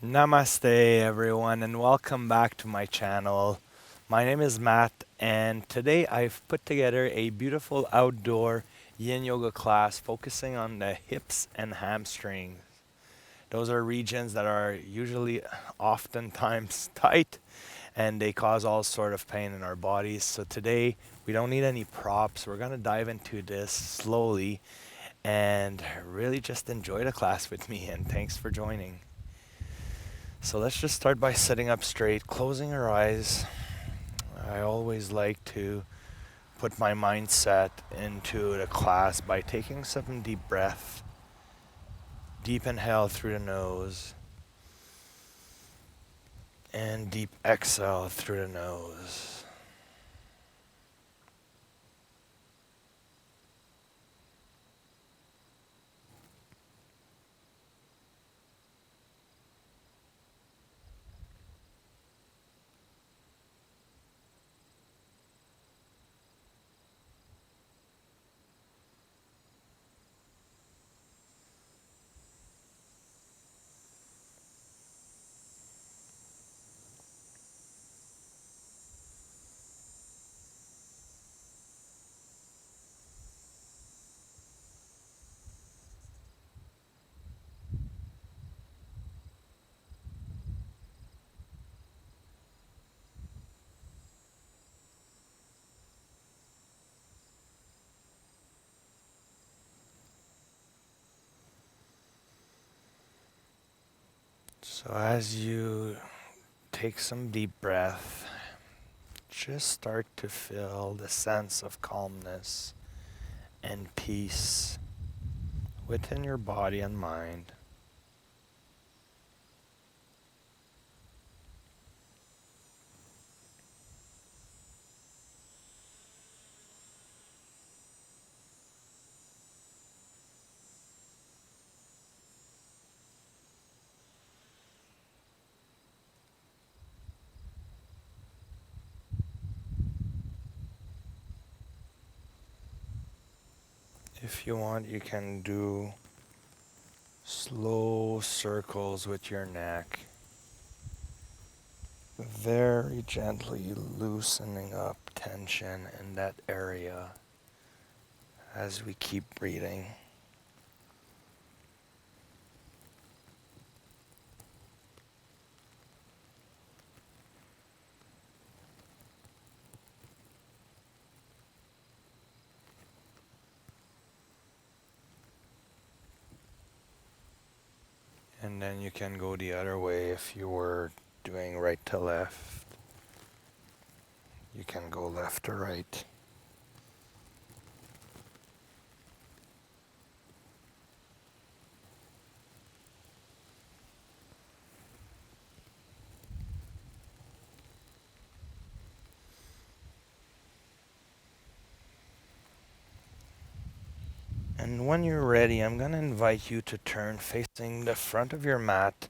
Namaste, everyone, and welcome back to my channel. My name is Matt, and today I've put together a beautiful outdoor Yin Yoga class focusing on the hips and hamstrings. Those are regions that are usually oftentimes tight and they cause all sort of pain in our bodies. So today we don't need any props. We're going to dive into this slowly and really just enjoy the class with me, and thanks for joining. So let's just start by sitting up straight, closing our eyes. I always like to put my mindset into the class by taking some deep breath. Deep inhale through the nose and deep exhale through the nose. So as you take some deep breath, just start to feel the sense of calmness and peace within your body and mind. If you want, you can do slow circles with your neck, very gently loosening up tension in that area as we keep breathing. And then you can go the other way. If you were doing right to left, you can go left to right. And when you're ready, I'm going to invite you to turn facing the front of your mat,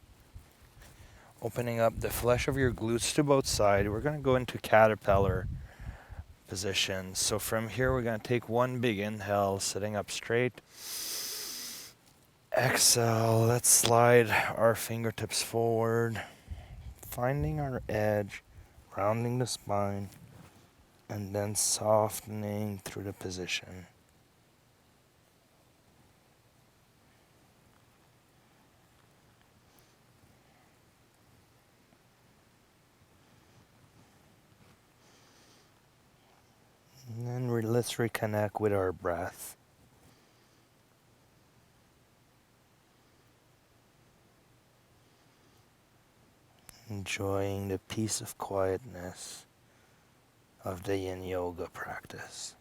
opening up the flesh of your glutes to both sides. We're going to go into caterpillar position. So from here, we're going to take one big inhale, sitting up straight. Exhale, let's slide our fingertips forward, finding our edge, rounding the spine, and then softening through the position. And then let's reconnect with our breath. Enjoying the peace of quietness of the Yin Yoga practice.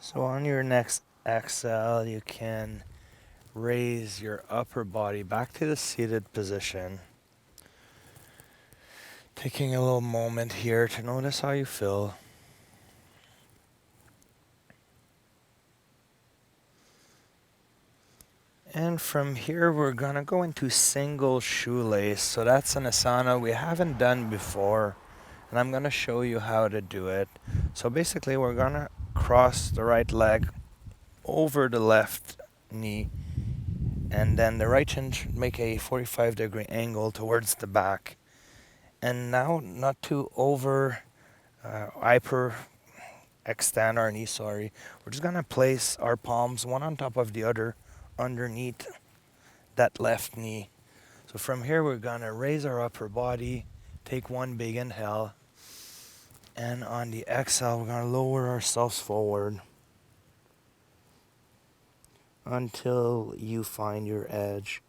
So on your next exhale, you can raise your upper body back to the seated position. Taking a little moment here to notice how you feel. And from here, we're going to go into single shoelace. So that's an asana we haven't done before. And I'm going to show you how to do it. So basically, we're going to cross the right leg over the left knee. And then the right shin should make a 45-degree angle towards the back. And now, not to extend our knee, sorry. We're just going to place our palms one on top of the other underneath that left knee. So from here, we're going to raise our upper body, take one big inhale, and on the exhale, we're going to lower ourselves forward until you find your edge,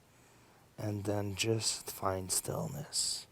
and then just find stillness.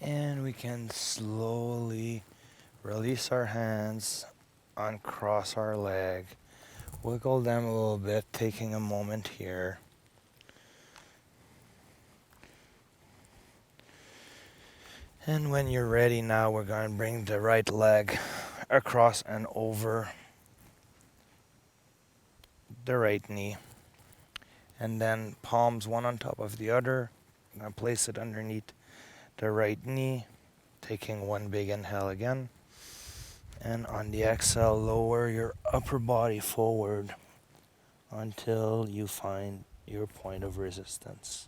And we can slowly release our hands, uncross our leg, wiggle them a little bit, taking a moment here. And when you're ready now, we're going to bring the right leg across and over the right knee. And then palms one on top of the other. I'm going to place it underneath the right knee, taking one big inhale again. And on the exhale, lower your upper body forward until you find your point of resistance.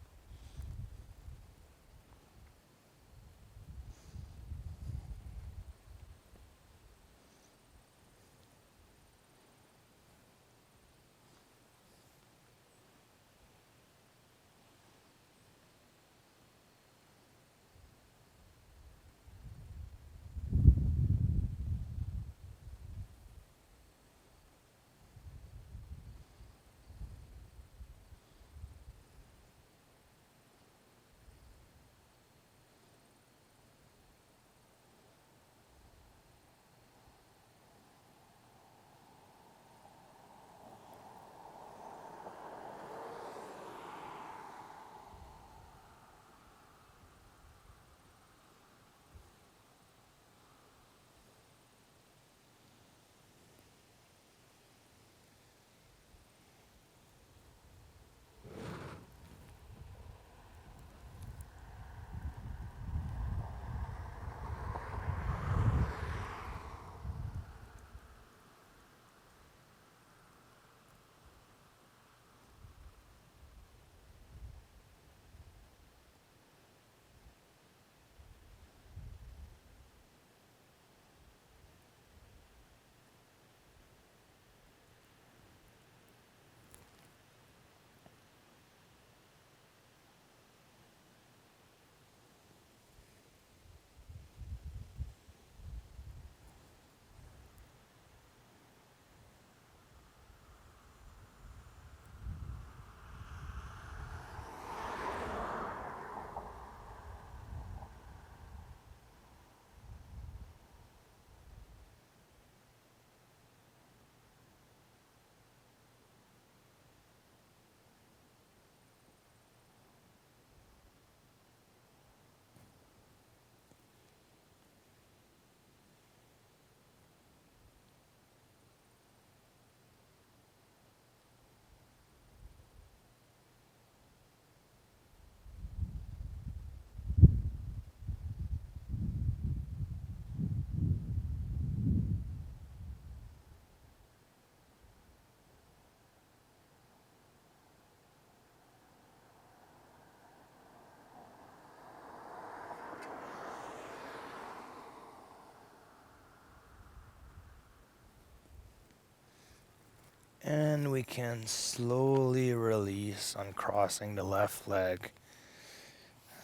we can slowly release, uncrossing the left leg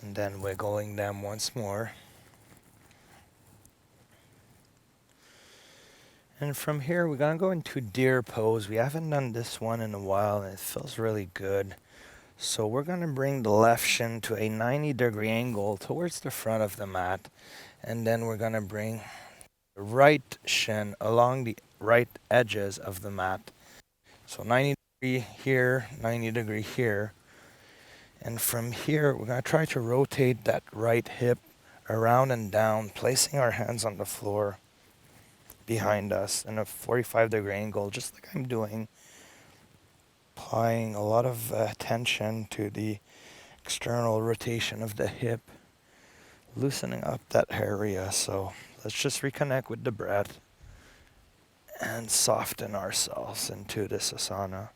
and then wiggling them once more. And from here, we're going to go into deer pose. We haven't done this one in a while, and it feels really good. So we're going to bring the left shin to a 90-degree angle towards the front of the mat. And then we're going to bring the right shin along the right edges of the mat. So 90 degree here, 90 degree here. And from here, we're going to try to rotate that right hip around and down, placing our hands on the floor behind us in a 45-degree angle, just like I'm doing. Applying a lot of attention to the external rotation of the hip, loosening up that area. So let's just reconnect with the breath and soften ourselves into this asana.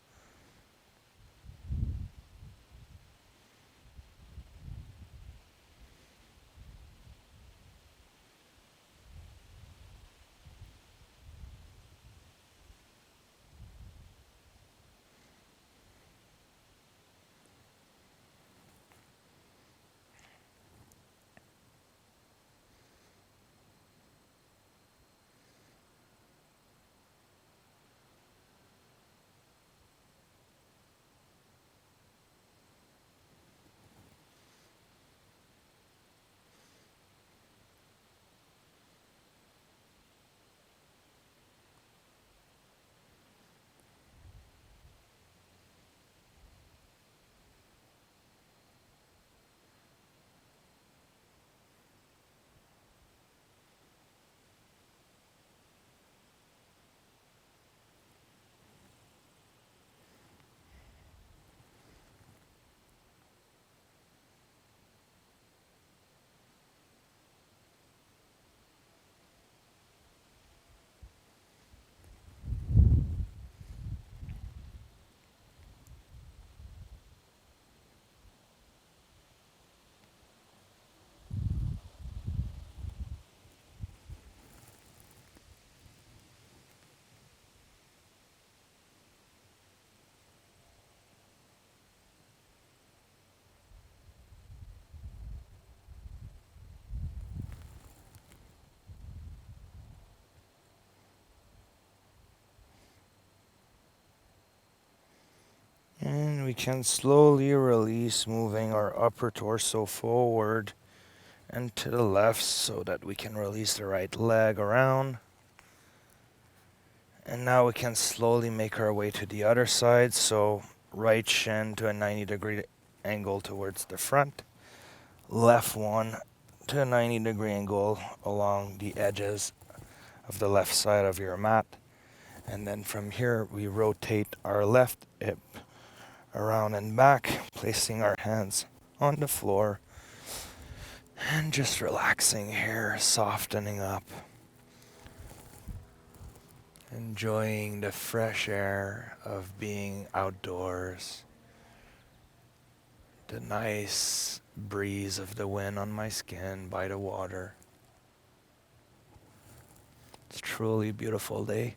And we can slowly release, moving our upper torso forward and to the left so that we can release the right leg around. And now we can slowly make our way to the other side. So right shin to a 90-degree angle towards the front. Left one to a 90-degree angle along the edges of the left side of your mat. And then from here, we rotate our left hip around and back, placing our hands on the floor and just relaxing here, softening up. Enjoying the fresh air of being outdoors. The nice breeze of the wind on my skin by the water. It's truly a beautiful day.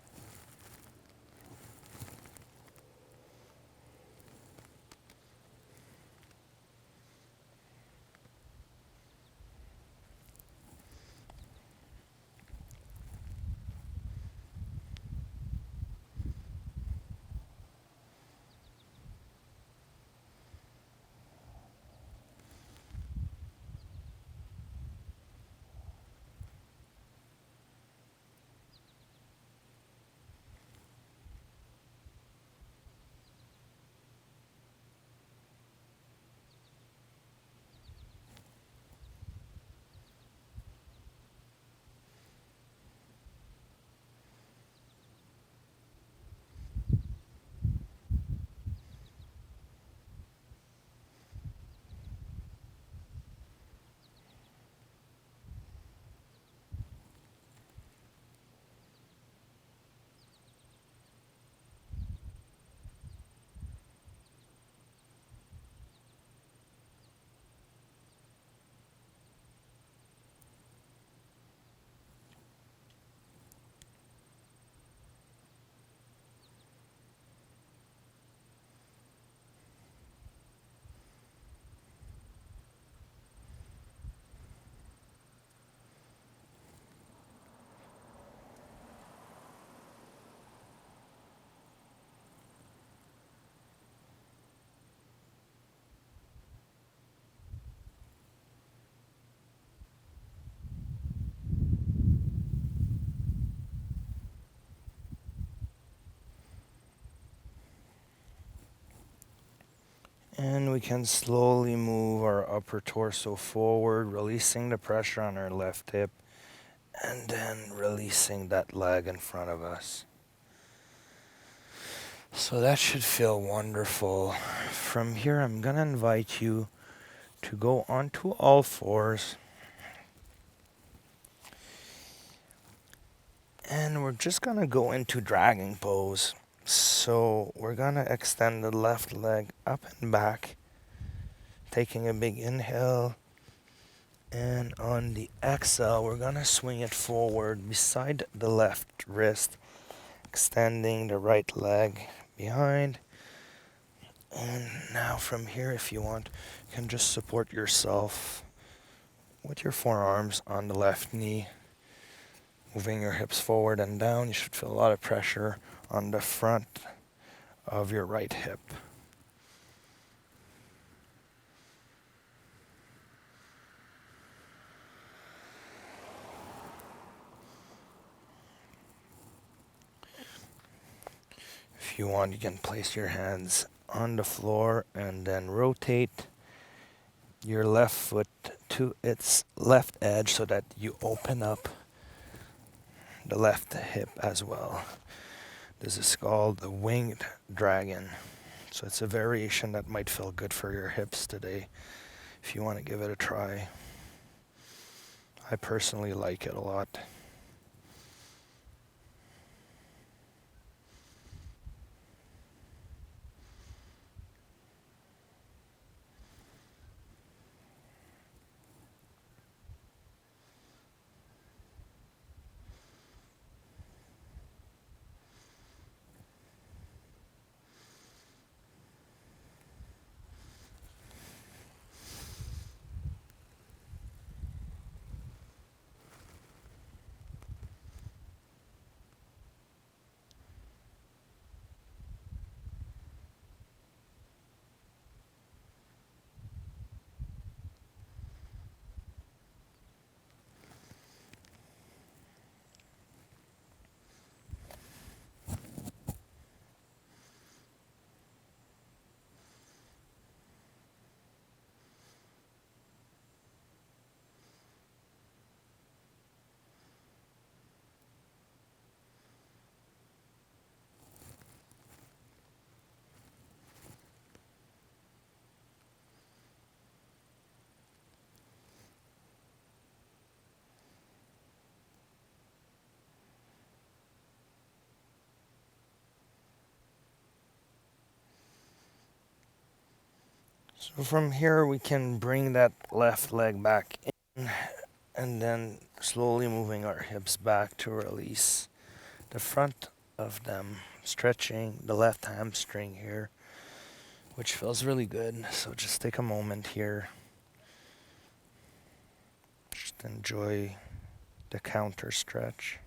we can slowly move our upper torso forward, releasing the pressure on our left hip, and then releasing that leg in front of us. So that should feel wonderful. From here, I'm going to invite you to go onto all fours. And we're just going to go into dragon pose. So we're going to extend the left leg up and back, taking a big inhale. And on the exhale, we're going to swing it forward beside the left wrist, extending the right leg behind. And now from here, if you want, you can just support yourself with your forearms on the left knee, moving your hips forward and down. You should feel a lot of pressure on the front of your right hip. If you want, you can place your hands on the floor and then rotate your left foot to its left edge so that you open up the left hip as well. This is called the winged dragon. So it's a variation that might feel good for your hips today if you want to give it a try. I personally like it a lot. So from here we can bring that left leg back in and then slowly moving our hips back to release the front of them, stretching the left hamstring here, which feels really good. So just take a moment here. Just enjoy the counter stretch.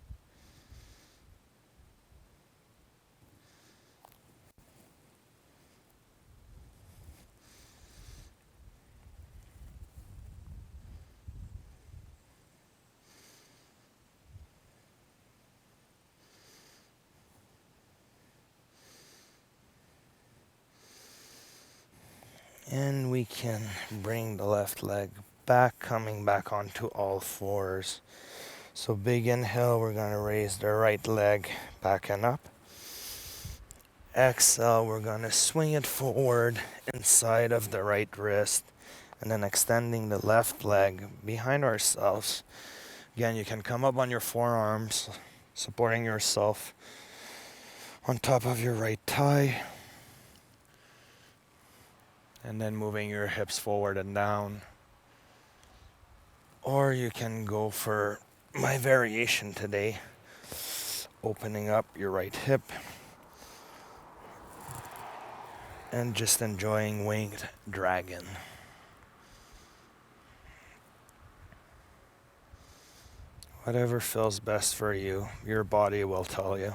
And we can bring the left leg back, coming back onto all fours. So big inhale, we're going to raise the right leg back and up. Exhale, we're going to swing it forward inside of the right wrist and then extending the left leg behind ourselves. Again, you can come up on your forearms, supporting yourself on top of your right thigh. And then moving your hips forward and down. Or you can go for my variation today, opening up your right hip and just enjoying winged dragon. Whatever feels best for you, your body will tell you.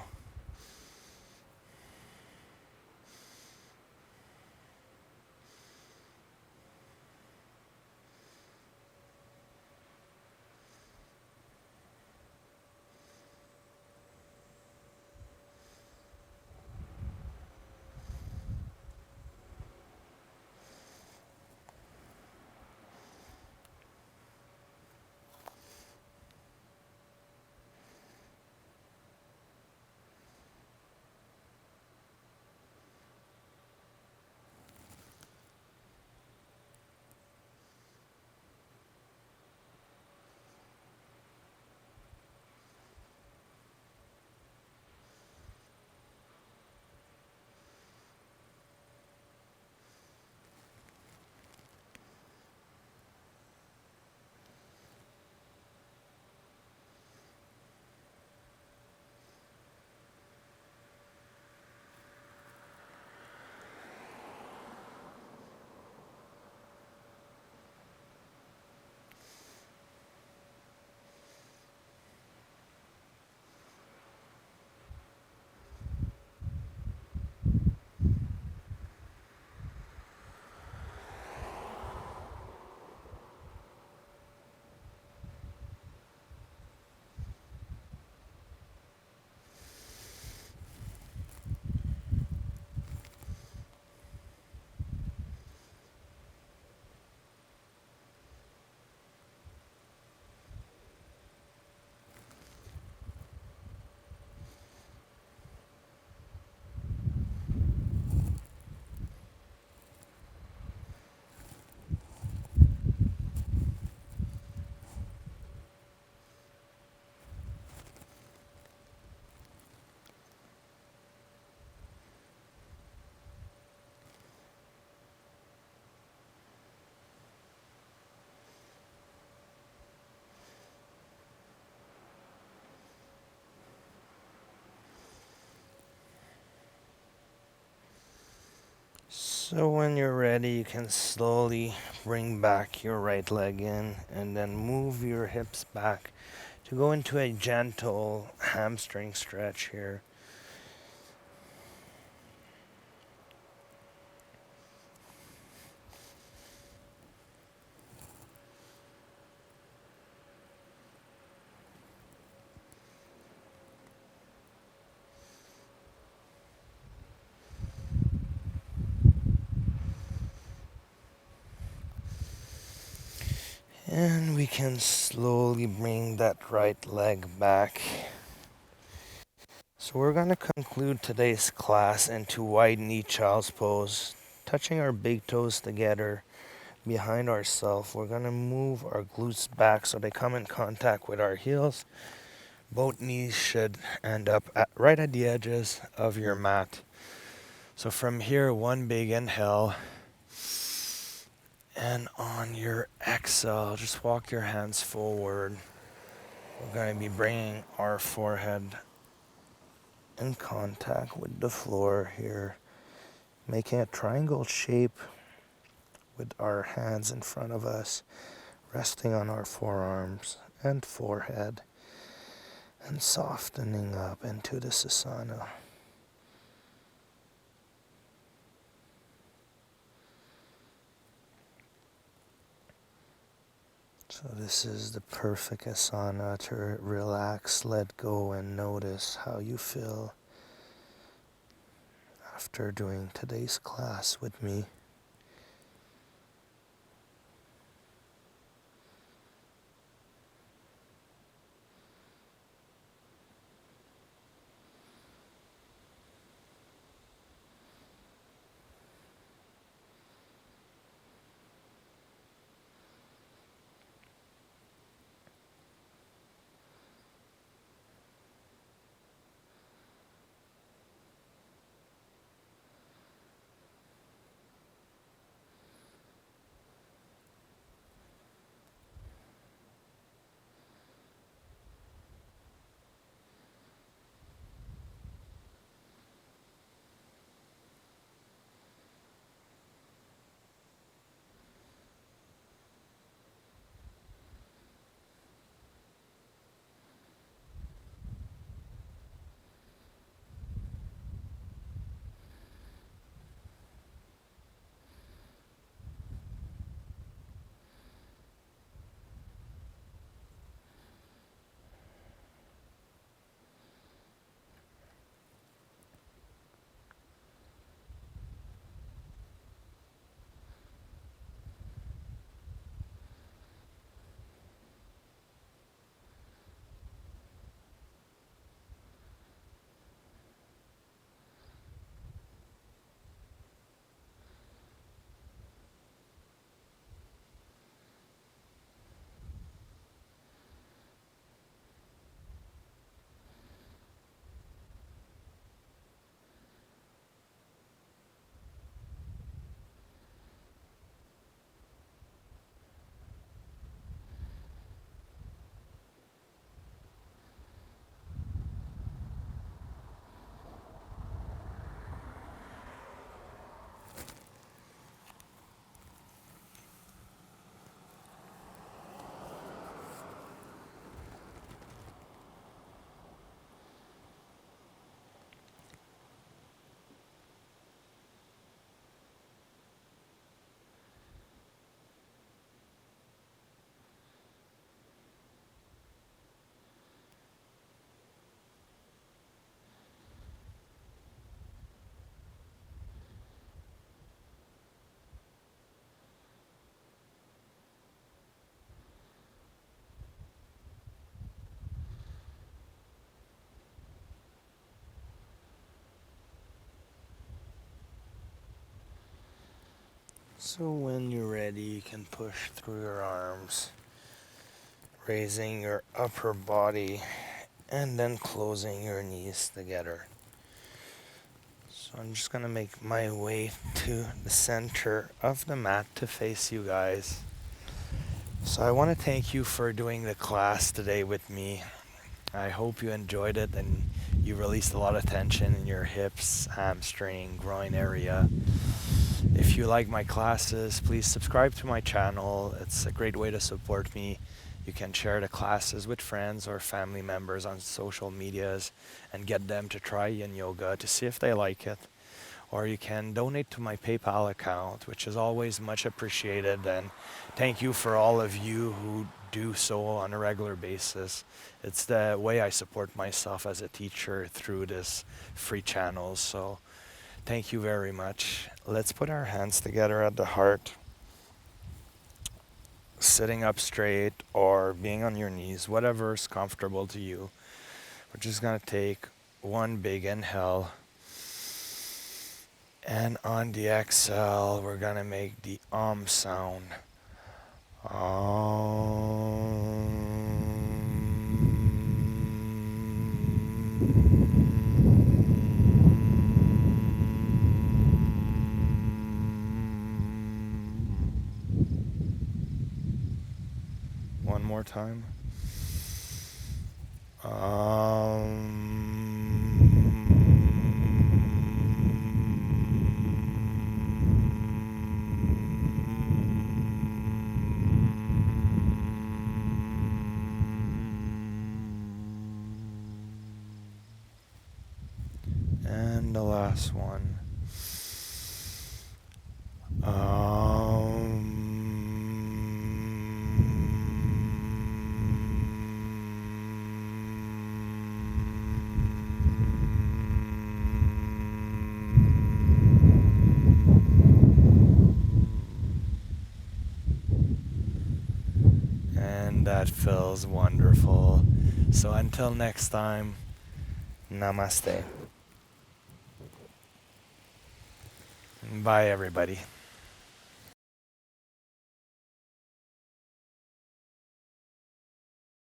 So when you're ready, you can slowly bring back your right leg in and then move your hips back to go into a gentle hamstring stretch here. And we can slowly bring that right leg back. So we're going to conclude today's class into wide knee child's pose, touching our big toes together behind ourselves. We're going to move our glutes back so they come in contact with our heels. Both knees should end up right at the edges of your mat. So from here, one big inhale. And on your exhale, just walk your hands forward. We're going to be bringing our forehead in contact with the floor here, making a triangle shape with our hands in front of us, resting on our forearms and forehead, and softening up into the Sukhasana. So this is the perfect asana to relax, let go, and notice how you feel after doing today's class with me. So when you're ready, you can push through your arms, raising your upper body and then closing your knees together. So I'm just going to make my way to the center of the mat to face you guys. So I want to thank you for doing the class today with me. I hope you enjoyed it and you released a lot of tension in your hips, hamstring, groin area. If you like my classes, please subscribe to my channel. It's a great way to support me. You can share the classes with friends or family members on social medias and get them to try Yin Yoga to see if they like it. Or you can donate to my PayPal account, which is always much appreciated. And thank you for all of you who do so on a regular basis. It's the way I support myself as a teacher through this free channel. So thank you very much. Let's put our hands together at the heart, sitting up straight or being on your knees, whatever is comfortable to you. We're just going to take one big inhale. And on the exhale, we're going to make the sound. One more time. And the last one. And that feels wonderful. So until next time, namaste. Bye, everybody.